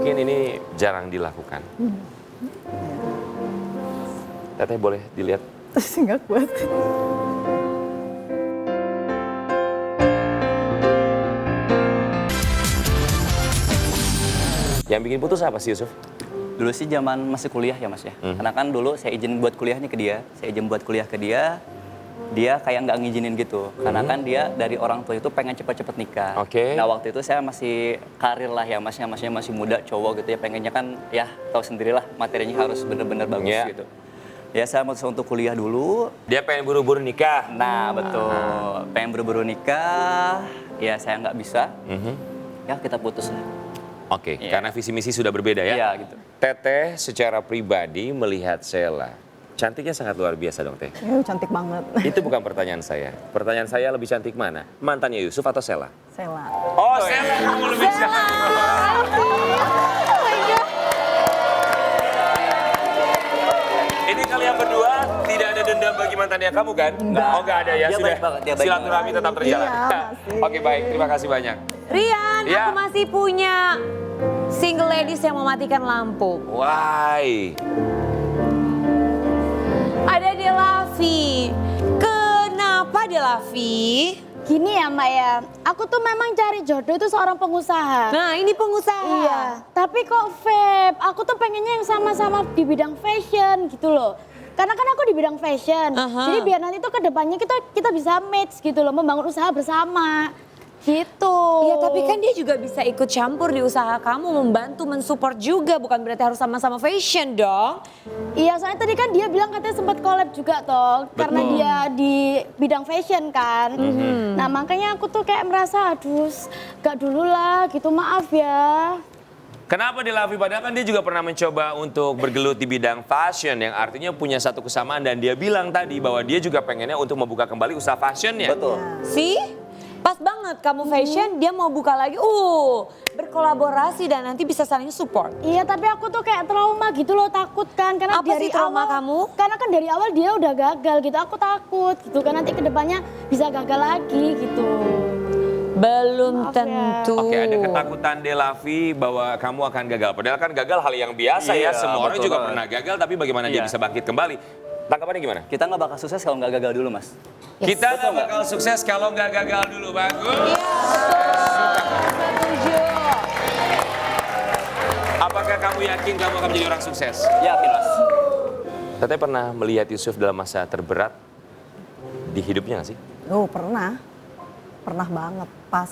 Mungkin ini jarang dilakukan. Teteh boleh dilihat? Nggak kuat. Yang bikin putus apa sih, Yusuf? Dulu sih zaman masih kuliah ya Mas ya. Karena kan dulu saya izin buat kuliahnya ke dia. Saya izin buat kuliah ke dia. Dia kayak nggak ngizinin gitu. Karena kan dia dari orang tua itu pengen cepet-cepet nikah. Oke. Nah waktu itu saya masih karir lah ya Masnya. Masnya masih muda cowok gitu ya. Pengennya kan ya tahu sendirilah materinya harus bener-bener bagus Yeah. gitu. Ya saya mau untuk kuliah dulu. Dia pengen buru-buru nikah. Nah betul. Pengen buru-buru nikah. Ya saya nggak bisa. Ya kita putus lah. Oke, Iya. karena visi misi sudah berbeda ya. Iya gitu. Teteh secara pribadi melihat Sheila, cantiknya sangat luar biasa dong Teh. Cantik banget. Itu bukan pertanyaan saya. Pertanyaan saya lebih cantik mana? Mantannya Yusuf atau Sheila? Sela. Oh, Sheila kamu lebih cantik. Ini kalian berdua tidak ada dendam bagi mantannya kamu kan? Enggak. Oh enggak ada ya, Dia sudah. baik banget, dia baik Silaturahmi tetap terjalan. Iya, masih. Oke baik, terima kasih banyak. Rian, Ya. aku masih punya single ladies yang mematikan lampu. Why? Ada Delavi. Kenapa Delavi? Gini ya Mbak ya, aku tuh memang cari jodoh itu seorang pengusaha. Nah ini pengusaha. Iya, tapi kok vape, aku tuh pengennya yang sama-sama di bidang fashion gitu loh. Karena kan aku di bidang fashion, Aha. jadi biar nanti tuh ke depannya kita bisa match gitu loh, membangun usaha bersama. Gitu. Iya tapi kan dia juga bisa ikut campur di usaha kamu, membantu, mensupport juga. Bukan berarti harus sama-sama fashion dong. Iya, soalnya tadi kan dia bilang katanya sempat collab juga toh, karena dia di bidang fashion kan. Nah makanya aku tuh kayak merasa, aduh gak dulu lah gitu, maaf ya. Kenapa Delavi? Padahal kan dia juga pernah mencoba untuk bergelut di bidang fashion yang artinya punya satu kesamaan dan dia bilang tadi bahwa dia juga pengennya untuk membuka kembali usaha fashionnya. Betul. See? Pas banget kamu fashion, dia mau buka lagi. Berkolaborasi dan nanti bisa saling support. Iya, tapi aku tuh kayak trauma gitu loh, takut kan. Karena Apa dari sih trauma awal, kamu? Karena kan dari awal dia udah gagal gitu, aku takut gitu kan nanti kedepannya bisa gagal lagi gitu. Belum Maaf ya. tentu. Oke, ada ketakutan Delavi bahwa kamu akan gagal. Padahal kan gagal hal yang biasa ya. Iya, Semua orang betul juga banget. pernah gagal, tapi bagaimana dia Iya. bisa bangkit kembali? Tanggapannya gimana? Kita nggak bakal sukses kalau nggak gagal dulu Mas. Kita nggak bakal sukses kalau nggak gagal dulu. Bagus. Iya betul. Setuju. Apakah kamu yakin kamu akan menjadi orang sukses? Yakin Mas. Teteh pernah melihat Yusuf dalam masa terberat di hidupnya nggak sih? Oh pernah. Pernah banget. Pas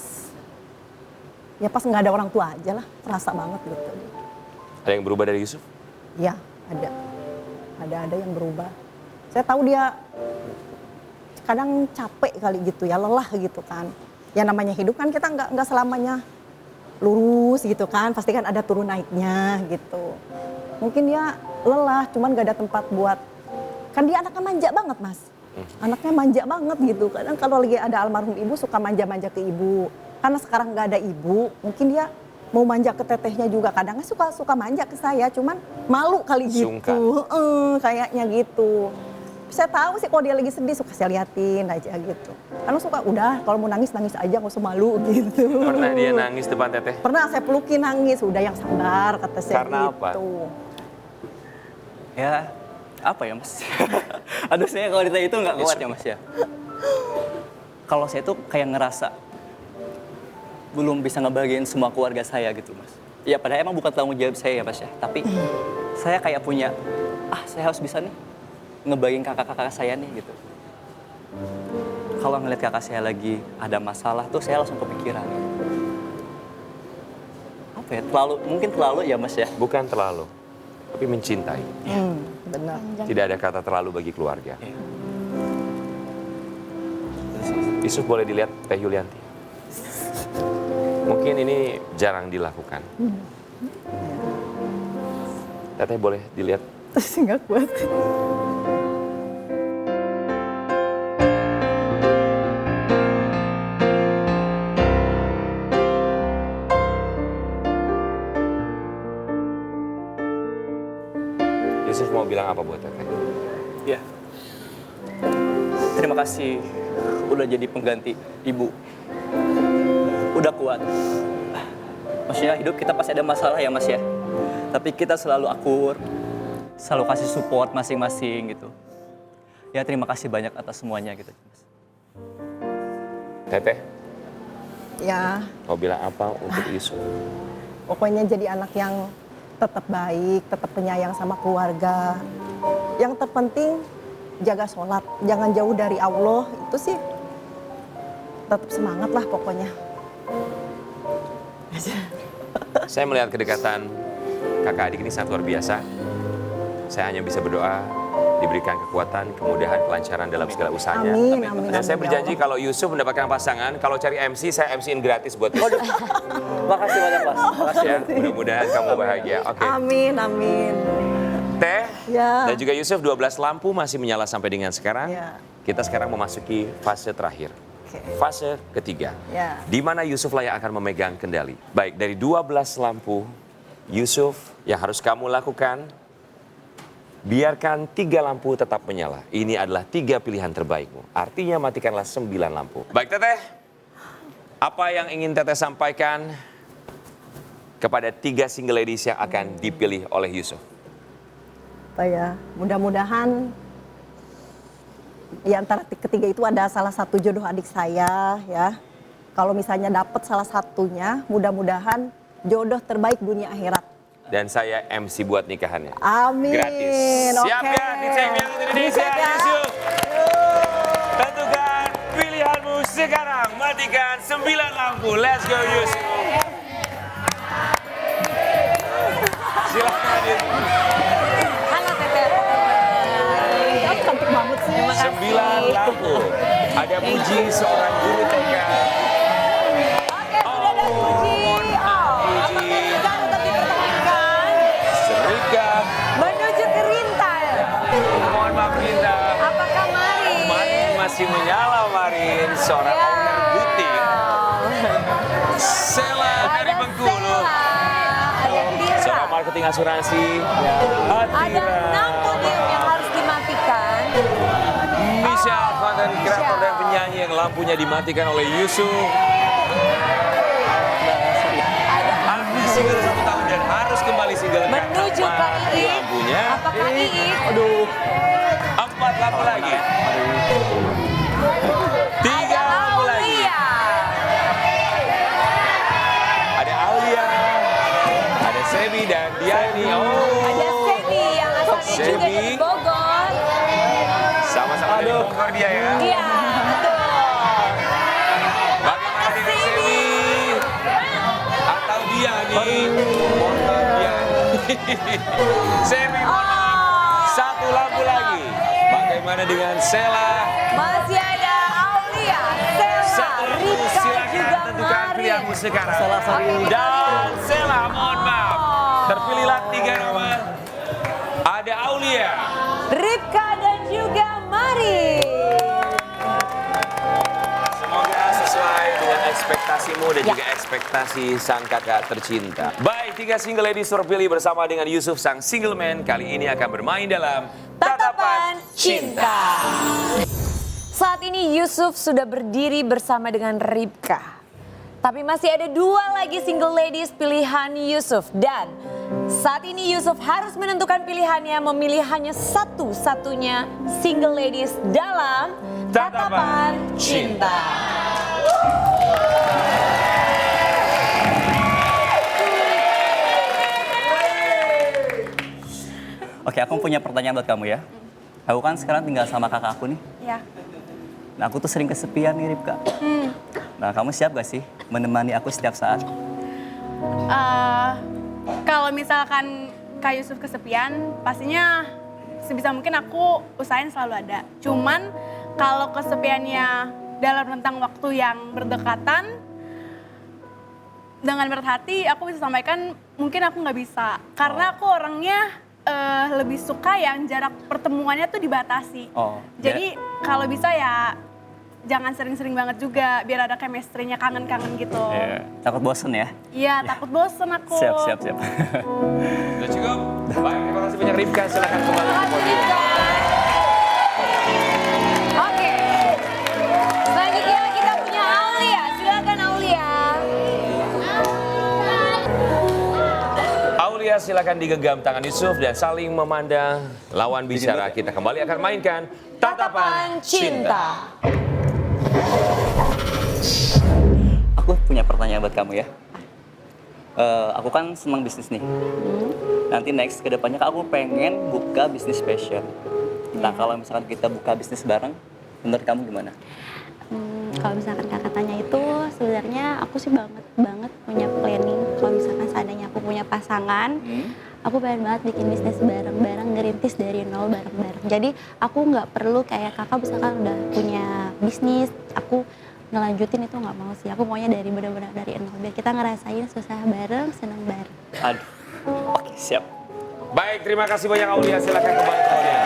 nggak ada orang tua aja lah. Terasa banget gitu. Ada yang berubah dari Yusuf? Ya ada. Ada yang berubah. Saya tahu dia kadang capek kali gitu ya, lelah gitu kan. Ya namanya hidup kan kita nggak selamanya lurus gitu kan, pasti kan ada turun naiknya gitu. Mungkin dia lelah, cuman nggak ada tempat buat, kan dia anaknya manja banget Mas. Anaknya manja banget gitu, kadang kalau lagi ada almarhum ibu suka manja-manja ke ibu. Karena sekarang nggak ada ibu, mungkin dia mau manja ke tetehnya juga, kadang suka manja ke saya, cuman malu kali gitu. Sungkan. Kayaknya gitu. Saya tahu sih kalau dia lagi sedih suka saya liatin aja gitu. Karena suka udah kalau mau nangis nangis aja nggak usah malu gitu. Pernah dia nangis depan Teteh? Pernah saya pelukin nangis, udah yang sabar kata saya Karena gitu. apa? Ya apa ya Mas? Aduh saya kalau ditanya itu nggak kuat ya Mas ya. Kalau saya tuh kayak ngerasa belum bisa ngebagiin semua keluarga saya gitu Mas. Ya padahal emang bukan tanggung jawab saya ya Mas ya. Tapi saya kayak punya, saya harus bisa nih ngebagiin kakak-kakak saya nih gitu. Kalau ngeliat kakak saya lagi ada masalah tuh saya langsung kepikiran. Apa ya, mungkin terlalu ya Mas ya. Bukan terlalu, tapi mencintai. Benar. Tidak ada kata terlalu bagi keluarga. Yusuf boleh dilihat Teh Yulianti. Mungkin ini jarang dilakukan. Teteh boleh dilihat? Nggak kuat. Yusuf mau bilang apa buat Teteh? Ya. Terima kasih udah jadi pengganti ibu. Udah kuat. Maksudnya hidup kita pasti ada masalah ya Mas ya. Tapi kita selalu akur, selalu kasih support masing-masing gitu. Ya terima kasih banyak atas semuanya gitu Mas. Teteh, Ya, mau bilang apa untuk Yusuf? pokoknya jadi anak yang tetap baik, tetap penyayang sama keluarga. Yang terpenting jaga sholat, jangan jauh dari Allah. Itu sih tetap semangat lah pokoknya. Saya melihat kedekatan kakak adik ini sangat luar biasa. Saya hanya bisa berdoa, diberikan kekuatan, kemudahan, kelancaran dalam segala usahanya. Amin, amin. Dan saya amin, berjanji ya kalau Yusuf mendapatkan pasangan, kalau cari MC, saya MC-in gratis buat Yusuf. Makasih banyak Mas. Makasih ya. Ya, mudah-mudahan kamu bahagia. Oke. Allah. Amin, amin. Teh Ya. dan juga Yusuf, 12 lampu masih menyala sampai dengan sekarang. Ya. Kita sekarang memasuki fase terakhir. Oke. Fase ketiga. Ya. Di mana Yusuf lah yang akan memegang kendali. Baik, dari 12 lampu, Yusuf yang harus kamu lakukan, biarkan 3 lampu tetap menyala. Ini adalah 3 pilihan terbaikmu. Artinya matikanlah 9 lampu. Baik Teteh, apa yang ingin Teteh sampaikan kepada 3 single ladies yang akan dipilih oleh Yusuf? Apa ya, mudah-mudahan di antara ketiga itu ada salah satu jodoh adik saya ya. Kalau misalnya dapat salah satunya, mudah-mudahan jodoh terbaik dunia akhirat. Dan saya MC buat nikahannya. Amin. Gratis. Siap Oke. kan? Dicek yang Indonesia, Dicek ya. Yusuf. Tentukan pilihanmu sekarang. Matikan 9 lampu. Let's go Yusuf. Silakan Yusuf. Halo Teteh. Ya, cantik banget sih. 9 lampu. Ada puji seorang guru TK. Oke, sudah ada puji. Puji. Apakah tetap dipertahankan? Serika. Menuju ke Rintal. Mohon maaf Linda. Apakah Marin? Marin masih menyala Marin. Seorang Ya. owner butik. Sela dari Ada Bengkulu. Sela, ada Dira. Seorang marketing asuransi. Ada 6 podium yang harus dimatikan. Michelle, konten kreator dan penyanyi yang lampunya dimatikan oleh Yusuf. Artis single 1 tahun dan harus kembali single. Menuju ke Mati Iik. lampunya. Apakah Iik? Aduh. 4 lampu lagi. 3 lampu lagi. Aulia. Ada Aulia, ada Sebi dan Diani. Oh, Ada Sebi yang asalnya juga Sebi. dari Bogor. sama-sama dari Bogor dia ya. Iya, betul. Bagaimana dengan Sebi? Atau Diani? Mohon maaf Diani. Sebi, mohon maaf. 1 lampu lagi. Bagaimana dengan Sela? Masih ada Aulia, Sela, 1 lampu, Rika, silakan juga tentukan Marin. pilihanmu sekarang. Oke, kita Dan lihat. Sela, mohon maaf. Terpilihlah 3 nomor. Ada Aulia. Ripka dan juga Mari. Semoga sesuai dengan ekspektasimu dan Ya. juga ekspektasi sang kakak tercinta. Baik, 3 single ladies terpilih bersama dengan Yusuf sang single man kali ini akan bermain dalam Tatapan Cinta. Saat ini Yusuf sudah berdiri bersama dengan Ripka. Tapi masih ada 2 lagi single ladies pilihan Yusuf. Dan saat ini Yusuf harus menentukan pilihannya, memilih hanya satu-satunya single ladies dalam Tatapan Cinta. Oke, aku punya pertanyaan buat kamu ya. Aku kan sekarang tinggal sama kakak aku nih. Ya. Nah, aku tuh sering kesepian nih, Ripka. Nah, kamu siap gak sih menemani aku setiap saat? Kalau misalkan Kak Yusuf kesepian, pastinya sebisa mungkin aku usahain selalu ada. Cuman kalau kesepiannya dalam rentang waktu yang berdekatan, dengan berat hati aku bisa sampaikan mungkin aku nggak bisa. Karena aku orangnya lebih suka yang jarak pertemuannya tuh dibatasi. Oh, Jadi kalau bisa ya jangan sering-sering banget juga, biar ada chemistry-nya kangen-kangen gitu. Iya. Takut bosen ya? Iya, takut bosen aku. Siap. Sudah cukup? Baik, terima kasih banyak Ripka. Silakan kembali ke podium. Oke. Selanjutnya kita punya Aulia. Silakan Aulia. silakan digenggam tangan Yusuf dan saling memandang lawan bicara. Kita kembali akan mainkan Tatapan Cinta. Aku punya pertanyaan buat kamu ya. Aku kan senang bisnis nih. Nanti next ke depannya aku pengen buka bisnis fashion. Nah kalau misalkan kita buka bisnis bareng, menurut kamu gimana? Kalau misalkan kakak tanya itu, sebenarnya aku sih banget punya planning. Kalau misalkan seandainya aku punya pasangan, aku pengen banget bikin bisnis bareng-bareng, ngerintis dari nol bareng-bareng. Jadi aku nggak perlu kayak kakak misalkan udah punya bisnis, aku ngelanjutin itu nggak mau sih. Aku maunya dari benar-benar dari nol. Biar kita ngerasain susah bareng, senang bareng. Aduh, oke siap. Baik, terima kasih banyak Aulia. Silakan kembali ke audiens.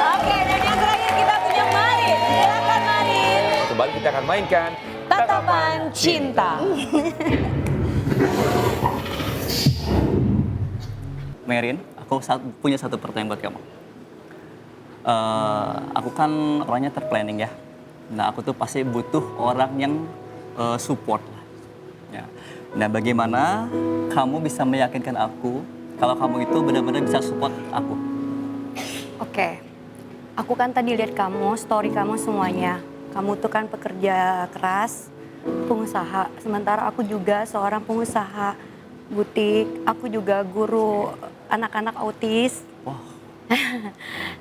Oke, dan yang terakhir kita punya Marin. Silakan Marin. Kembali kita akan mainkan Tatapan Cinta. Merin, aku punya satu pertanyaan buat kamu. Aku kan orangnya terplanning ya. Nah aku tuh pasti butuh orang yang support lah. Ya. Nah bagaimana kamu bisa meyakinkan aku kalau kamu itu benar-benar bisa support aku? Oke, aku kan tadi lihat kamu, story kamu semuanya. Kamu tuh kan pekerja keras, pengusaha. Sementara aku juga seorang pengusaha butik. Aku juga guru anak-anak autis. Wah.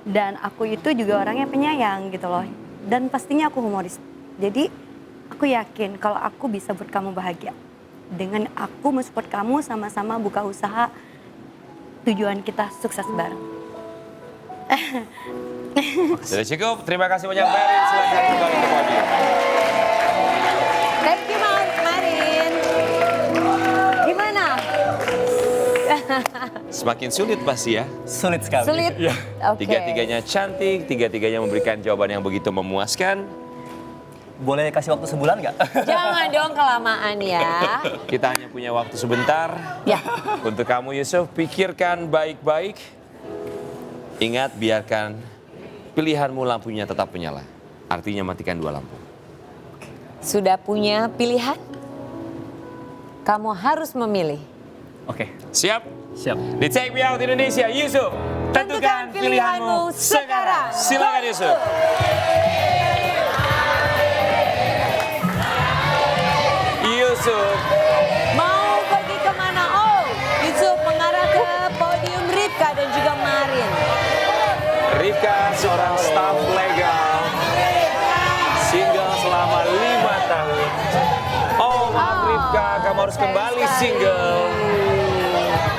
Dan aku itu juga orangnya penyayang gitu loh. Dan pastinya aku humoris. Jadi aku yakin kalau aku bisa buat kamu bahagia. Dengan aku mensupport kamu sama-sama buka usaha, tujuan kita sukses bareng. Sudah cukup, terima kasih banyak Merin. Silakan kembali ke podium. Thank you Marin. Gimana? Semakin sulit pasti ya. Sulit sekali. Sulit? Oke. Tiga-tiganya cantik, tiga-tiganya memberikan jawaban yang begitu memuaskan. Boleh kasih waktu sebulan nggak? Jangan dong kelamaan ya. Kita hanya punya waktu sebentar. Ya. Untuk kamu Yusuf, pikirkan baik-baik. Ingat, biarkan pilihanmu lampunya tetap menyala. Artinya matikan dua lampu. Sudah punya pilihan? Kamu harus memilih. Oke, Siap? siap. Di Take Me Out Indonesia, Yusuf. Tentukan pilihanmu sekarang. Silakan Yusuf. Yusuf. Mau pergi kemana? Oh, Yusuf mengarah ke podium Ripka dan juga Marin. Ripka seorang staf legal. Single selama 5 tahun. Oh, maaf Ripka, kamu harus kembali single.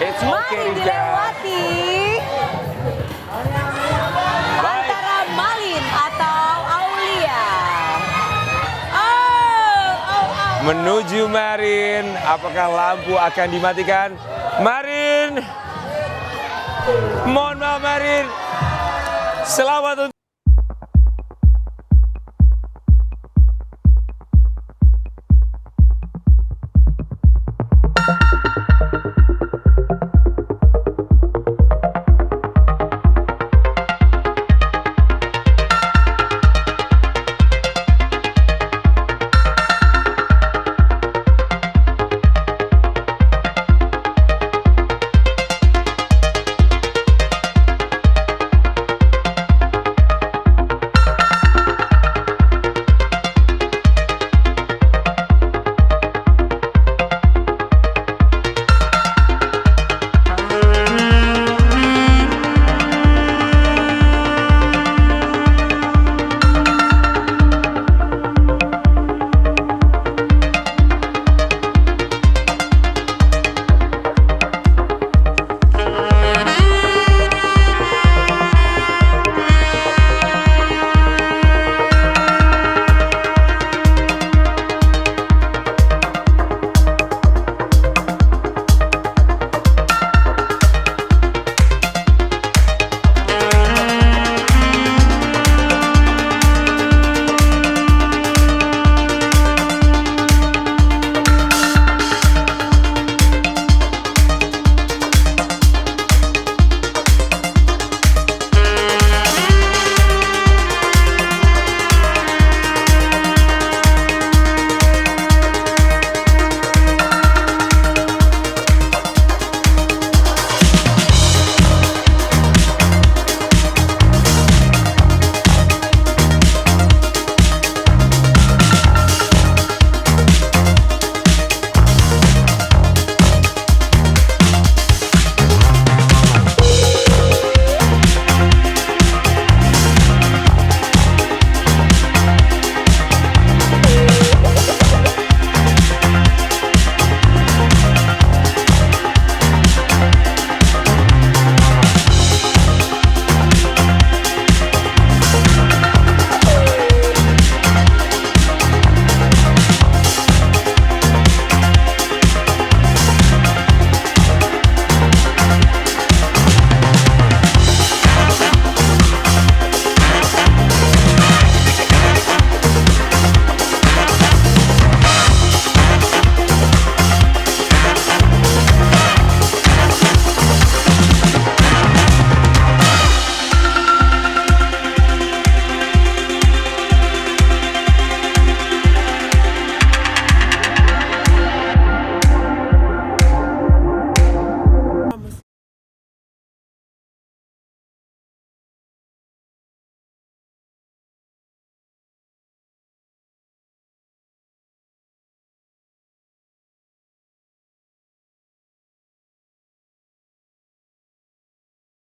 It's okay Mari Ripka. dilewati antara Malin atau Aulia. Menuju Marin, apakah lampu akan dimatikan? Marin, mohon maaf Marin. Selamat untuk